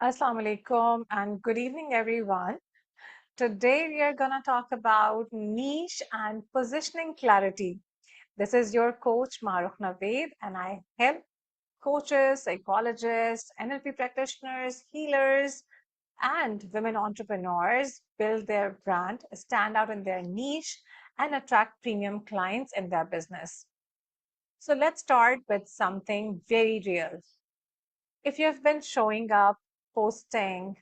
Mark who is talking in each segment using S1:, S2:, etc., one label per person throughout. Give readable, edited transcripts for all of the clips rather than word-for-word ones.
S1: Assalamu alaikum and good evening, everyone. Today we are going to talk about niche and positioning clarity. This is your coach, Maruk Naveed, and I help coaches, psychologists, NLP practitioners, healers, and women entrepreneurs build their brand, stand out in their niche, and attract premium clients in their business. So let's start with something very real. If you have been showing up, posting,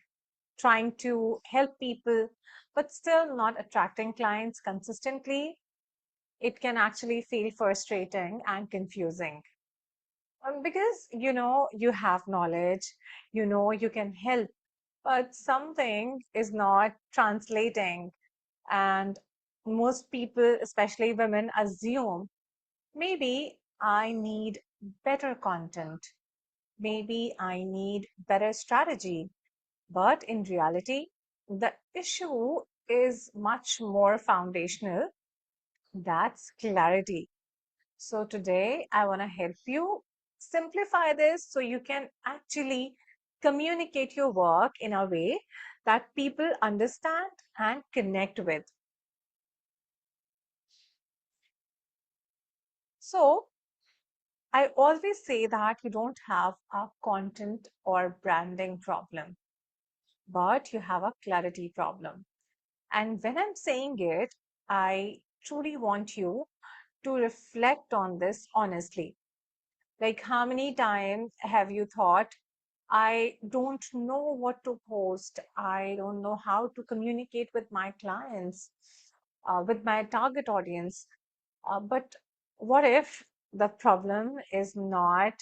S1: trying to help people, but still not attracting clients consistently, it can actually feel frustrating and confusing. Because you have knowledge, you can help, but something is not translating. And most people, especially women, assume maybe I need better content, maybe I need better strategy. But in reality, the issue is much more foundational. That's clarity. So today, I want to help you simplify this so you can actually communicate your work in a way that people understand and connect with. So I always say that you don't have a content or branding problem, but you have a clarity problem. And when I'm saying it, I truly want you to reflect on this honestly. Like, how many times have you thought, I don't know what to post, I don't know how to communicate with my clients, with my target audience? But what if the problem is not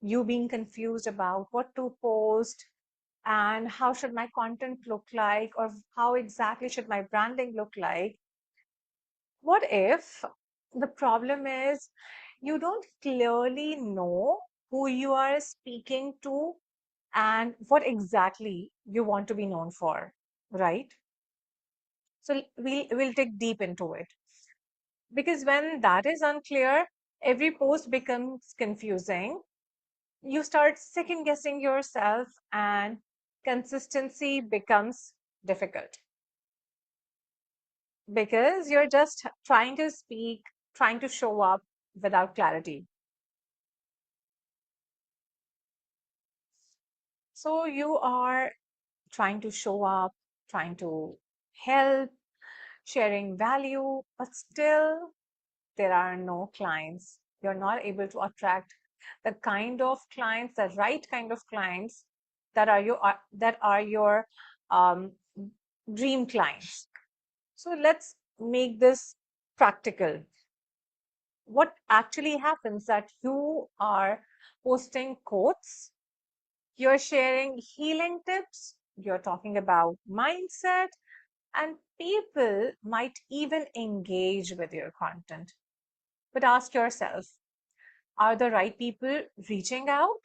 S1: you being confused about what to post and how should my content look like, or how exactly should my branding look like? What if the problem is you don't clearly know who you are speaking to and what exactly you want to be known for, right? So we'll dig deep into it, because when that is unclear, every post becomes confusing. You start second guessing yourself, and consistency becomes difficult because you're just trying to speak, trying to show up without clarity. So you are trying to show up, trying to help, sharing value, but still there are no clients. You're not able to attract the kind of clients, the right kind of clients that are your um, dream clients. So let's make this practical. What actually happens that you are posting quotes, you're sharing healing tips, you're talking about mindset, and people might even engage with your content. But ask yourself, are the right people reaching out?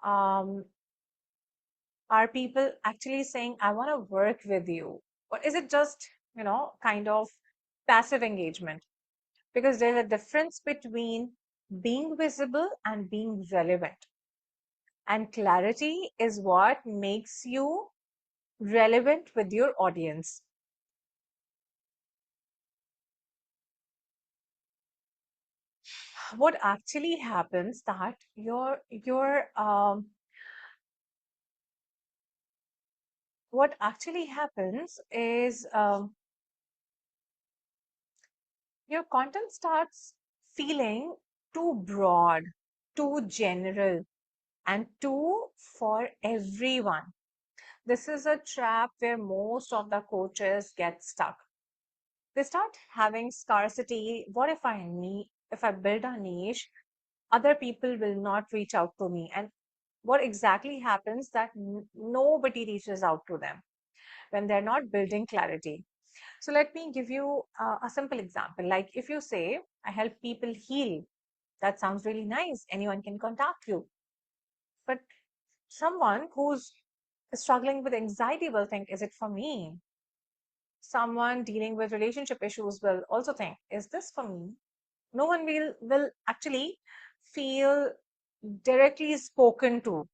S1: Um, are people actually saying, I want to work with you? Or is it just, kind of passive engagement? Because there's a difference between being visible and being relevant. And clarity is what makes you relevant with your audience. What actually happens that what actually happens is your content starts feeling too broad, too general, and too for everyone. This is a trap where most of the coaches get stuck. They start having scarcity. What if I build a niche, other people will not reach out to me? And what exactly happens that nobody reaches out to them when they're not building clarity. So let me give you a simple example. Like, if you say, I help people heal, that sounds really nice. Anyone can contact you. But someone who's struggling with anxiety will think, is it for me? Someone dealing with relationship issues will also think, is this for me? No one will actually feel directly spoken to.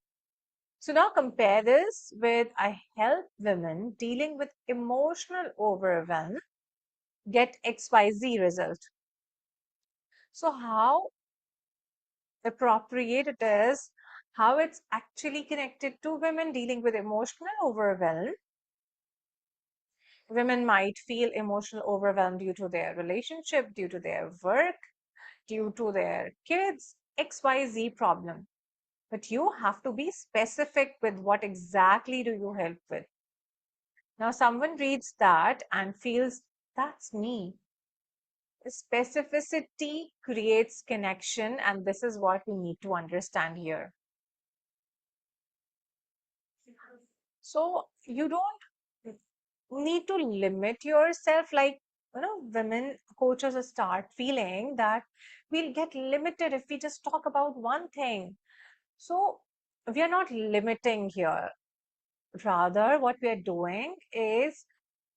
S1: So now compare this with I help women dealing with emotional overwhelm get XYZ result. So how appropriate it is, how it's actually connected to women dealing with emotional overwhelm. Women might feel emotional overwhelm due to their relationship, due to their work, due to their kids, XYZ problem. But you have to be specific with what exactly do you help with. Now, someone reads that and feels that's me. Specificity creates connection, and this is what we need to understand here. So, you don't need to limit yourself like, women coaches start feeling that we'll get limited if we just talk about one thing. So, we are not limiting here. Rather, what we are doing is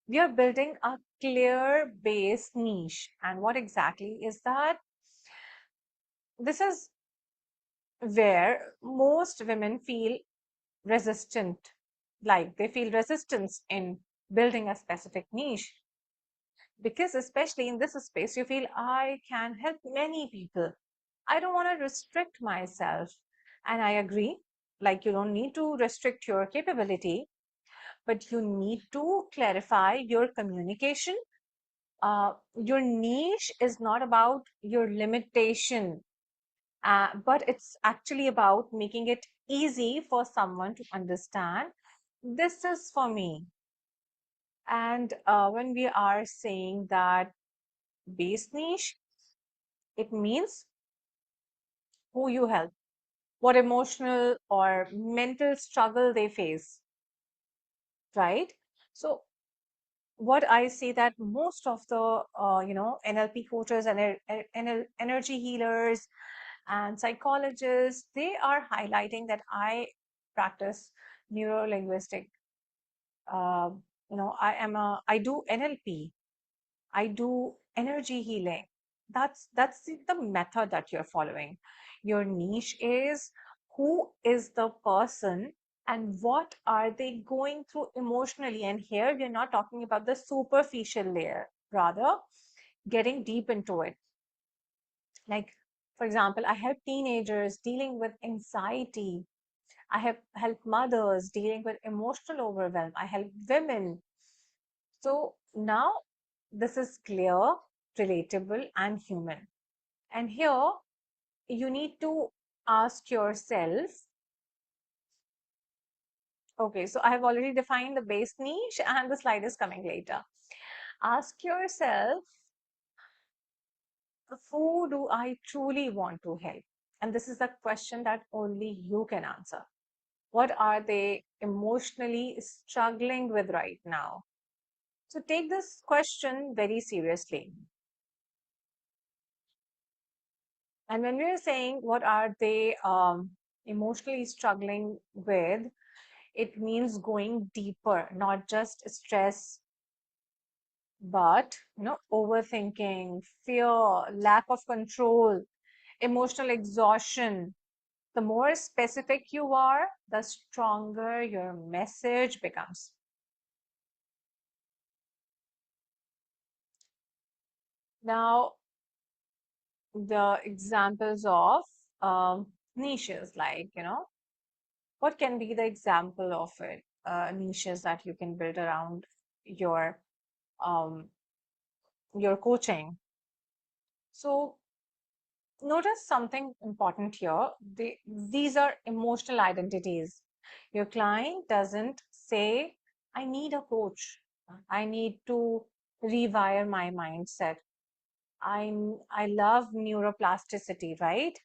S1: we are building a clear base niche. And what exactly is that? This is where most women feel resistant, like they feel resistance in building a specific niche. Because, especially in this space, you feel I can help many people. I don't want to restrict myself. And I agree, like, you don't need to restrict your capability, but you need to clarify your communication. Your niche is not about your limitation, but it's actually about making it easy for someone to understand this is for me. And when we are saying that base niche, it means who you help, what emotional or mental struggle they face, right? So what I see that most of the NLP coaches and energy healers and psychologists, they are highlighting that I practice neuro-linguistic. Uh, I do NLP, I do energy healing. That's the method that you're following. Your niche is who is the person and what are they going through emotionally. And here we're not talking about the superficial layer, rather getting deep into it. Like, for example, I help teenagers dealing with anxiety. I have helped mothers dealing with emotional overwhelm. I help women. So now this is clear, relatable, and human. And here you need to ask yourself, okay, so I have already defined the base niche and the slide is coming later. Ask yourself, who do I truly want to help? And this is a question that only you can answer. What are they emotionally struggling with right now? So take this question very seriously. And when we're saying what are they emotionally struggling with, it means going deeper, not just stress, but overthinking, fear, lack of control, emotional exhaustion. The more specific you are, the stronger your message becomes. Now, the examples of niches, like, what can be the example of it? Niches that you can build around your um, your coaching. So notice something important here. These are emotional identities. Your client doesn't say, I need a coach. I need to rewire my mindset. I love neuroplasticity, right?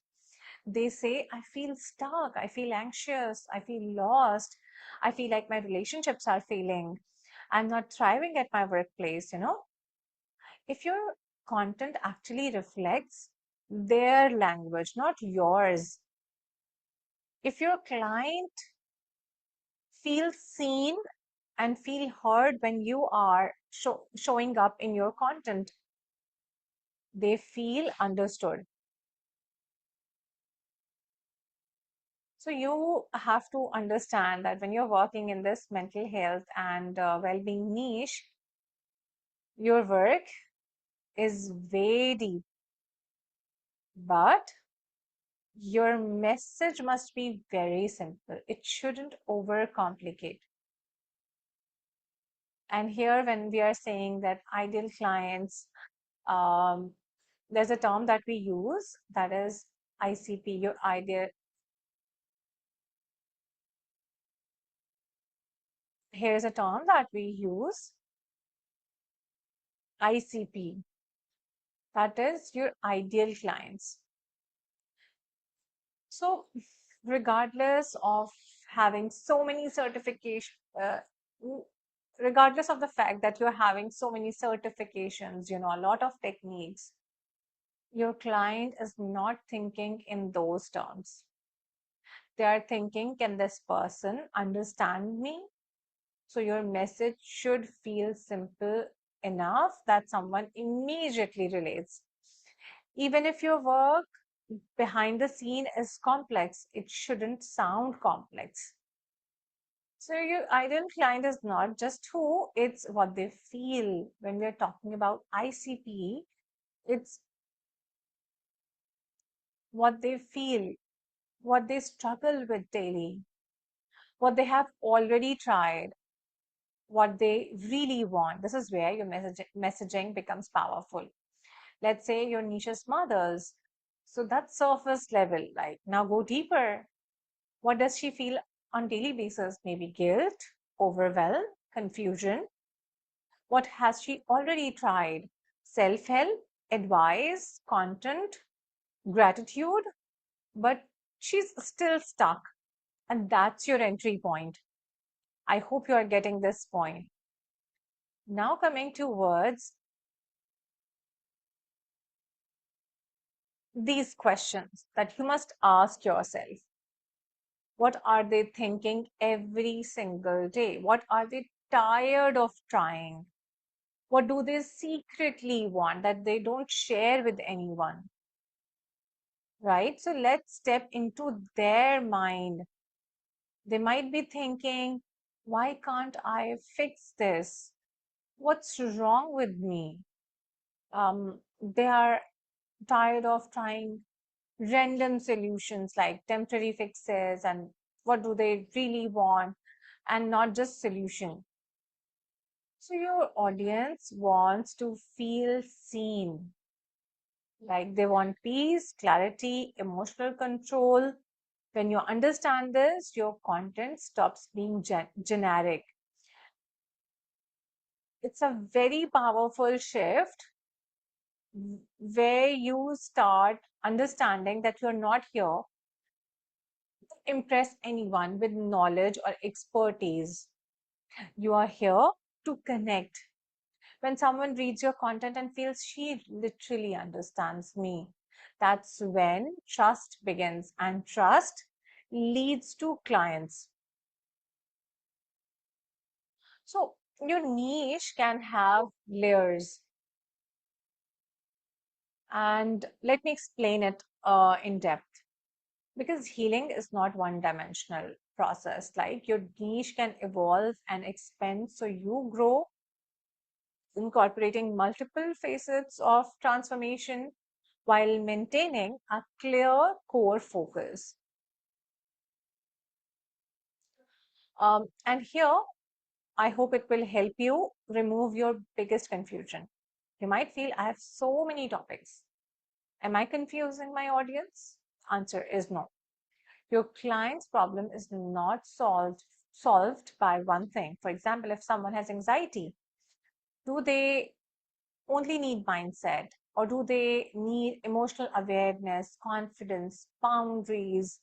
S1: They say, I feel stuck, I feel anxious, I feel lost, I feel like my relationships are failing, I'm not thriving at my workplace. If your content actually reflects their language, not yours, if your client feels seen and feel heard when you are showing up in your content, they feel understood. So you have to understand that when you're working in this mental health and well-being niche, your work is way deep, but your message must be very simple. It shouldn't overcomplicate. And here, when we are saying that ideal clients, um, there's a term that we use that is ICP, your ideal. Here's a term that we use, ICP, that is your ideal clients. So, regardless of having so many w- regardless of the fact that you're having so many certifications, a lot of techniques, your client is not thinking in those terms. They are thinking, can this person understand me? So your message should feel simple enough that someone immediately relates. Even if your work behind the scene is complex, it shouldn't sound complex. So your ideal client is not just who, it's what they feel. When we are talking about ICP, it's what they feel, what they struggle with daily, what they have already tried, what they really want. This is where your messaging becomes powerful. Let's say your niche is mothers. So that's surface level. Like, now go deeper. What does she feel on daily basis? Maybe guilt, overwhelm, confusion. What has she already tried? Self-help, advice, content, gratitude, but she's still stuck. And that's your entry point. I hope you are getting this point. Now coming towards these questions that you must ask yourself. What are they thinking every single day? What are they tired of trying? What do they secretly want that they don't share with anyone? Right? So let's step into their mind. They might be thinking, why can't I fix this? What's wrong with me? They are tired of trying random solutions like temporary fixes, and what do they really want, and not just solution. So your audience wants to feel seen, like they want peace, clarity, emotional control. When you understand this, your content stops being generic. It's a very powerful shift where you start understanding that you're not here to impress anyone with knowledge or expertise. You are here to connect. When someone reads your content and feels she literally understands me, that's when trust begins, and trust leads to clients. So your niche can have layers, and let me explain it in depth, because healing is not one dimensional process. Like, your niche can evolve and expand, so you grow incorporating multiple facets of transformation while maintaining a clear core focus. And here, I hope it will help you remove your biggest confusion. You might feel, I have so many topics. Am I confusing my audience? Answer is no. Your client's problem is not solved by one thing. For example, if someone has anxiety, do they only need mindset, or do they need emotional awareness, confidence, boundaries?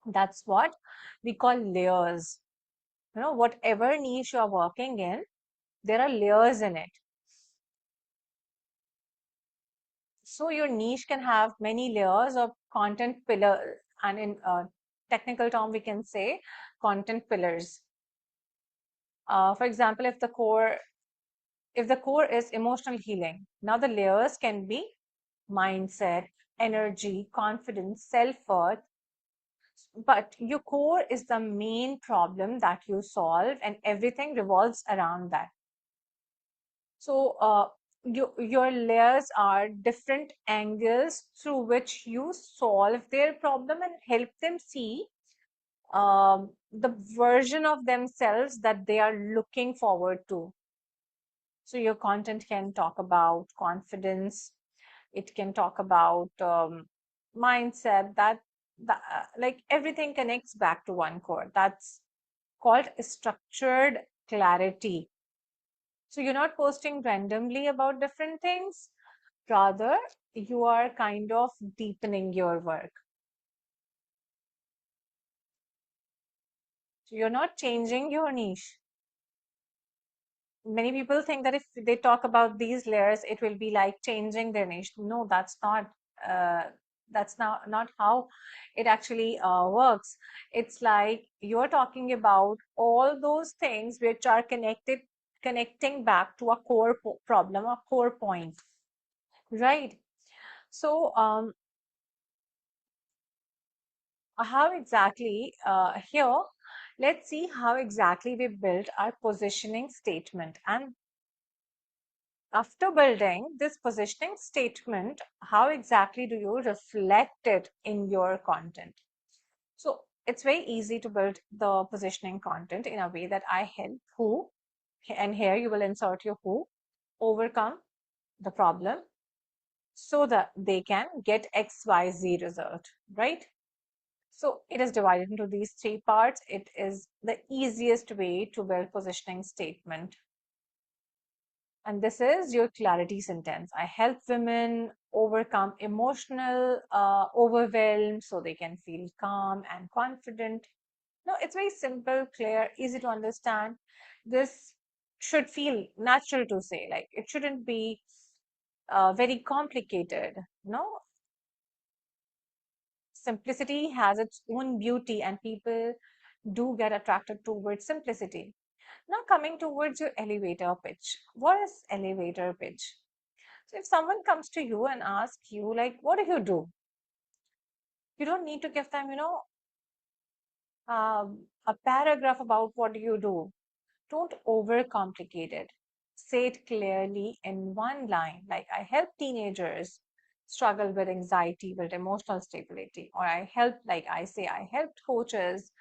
S1: That's what we call layers. Whatever niche you're working in, there are layers in it. So your niche can have many layers of content pillar, and in technical term, we can say content pillars. For example, if the core is emotional healing, now the layers can be mindset, energy, confidence, self-worth, but your core is the main problem that you solve, and everything revolves around that. So your layers are different angles through which you solve their problem and help them see the version of themselves that they are looking forward to. So your content can talk about confidence, it can talk about mindset, like everything connects back to one core. That's called structured clarity. So you're not posting randomly about different things, rather, you are kind of deepening your work. So you're not changing your niche. Many people think that if they talk about these layers, it will be like changing their niche. No, uh, that's not how it actually works. It's like you're talking about all those things which are connecting back to a core problem, a core point, right? So how exactly here, let's see how exactly we build our positioning statement. And after building this positioning statement, how exactly do you reflect it in your content? So it's very easy to build the positioning content in a way that I help who, and here you will insert your who, overcome the problem so that they can get XYZ result, right? So it is divided into these three parts. It is the easiest way to build positioning statement. And this is your clarity sentence. I help women overcome emotional overwhelm so they can feel calm and confident. No, it's very simple, clear, easy to understand. This should feel natural to say, like it shouldn't be very complicated. No, simplicity has its own beauty, and people do get attracted towards simplicity. Now, coming towards your elevator pitch. What is elevator pitch? So, if someone comes to you and asks you, like, what do you do? You don't need to give them, a paragraph about what do you do. Don't overcomplicate it. Say it clearly in one line, like I help teenagers struggle with anxiety, build emotional stability, or I help, like I say, I helped coaches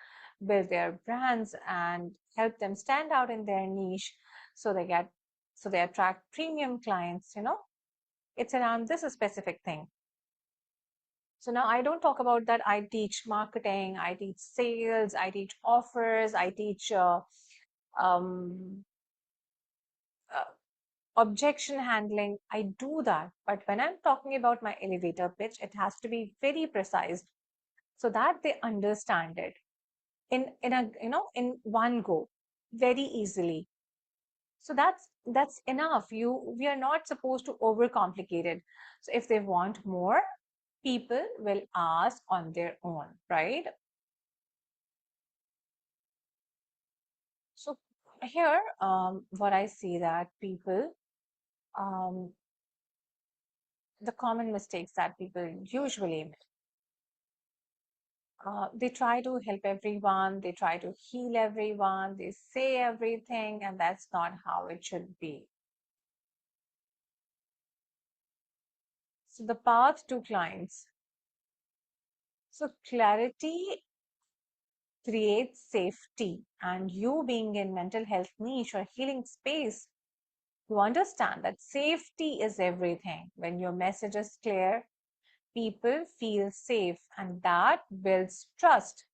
S1: build their brands and help them stand out in their niche so they attract premium clients, It's around this specific thing. So now I don't talk about that. I teach marketing, I teach sales, I teach offers, I teach um, uh, objection handling. I do that. But when I'm talking about my elevator pitch, it has to be very precise so that they understand it in one go very easily. So that's enough. We are not supposed to overcomplicate it. So if they want more, people will ask on their own, right? So here, what I see that people, um, the common mistakes that people usually make, they try to help everyone, they try to heal everyone, they say everything, and that's not how it should be. So the path to clients. So clarity creates safety, and you being in mental health niche or healing space, you understand that safety is everything. When your message is clear, people feel safe, and that builds trust.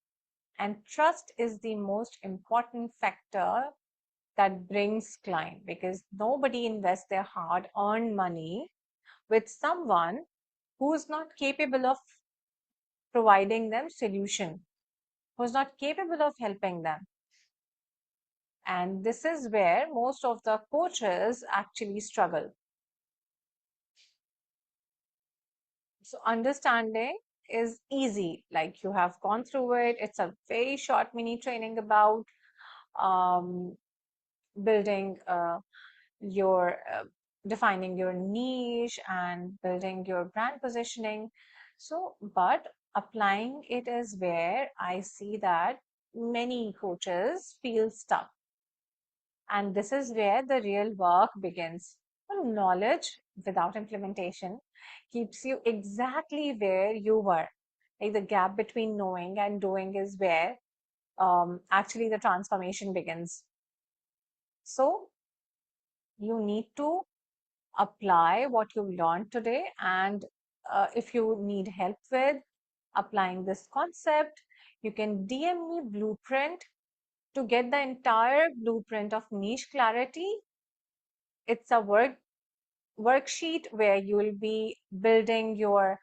S1: And trust is the most important factor that brings client, because nobody invests their hard earned money with someone who's not capable of providing them solution, who's not capable of helping them. And this is where most of the coaches actually struggle. So understanding is easy, like you have gone through it. It's a very short mini training about um, building your defining your niche and building your brand positioning. So, but applying it is where I see that many coaches feel stuck. And this is where the real work begins. Well, knowledge without implementation keeps you exactly where you were. Like the gap between knowing and doing is where actually the transformation begins. So you need to apply what you learned today. And if you need help with applying this concept, you can DM me blueprint to get the entire blueprint of niche clarity. It's a worksheet where you will be building your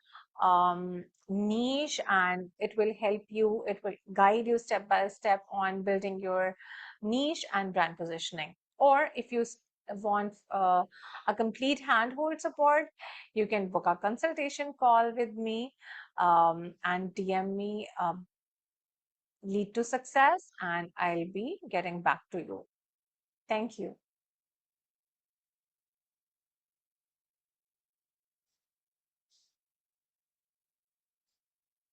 S1: niche, and it will help you, it will guide you step by step on building your niche and brand positioning. Or if you want a complete handhold support, you can book a consultation call with me and DM me lead to success, and I'll be getting back to you. Thank you.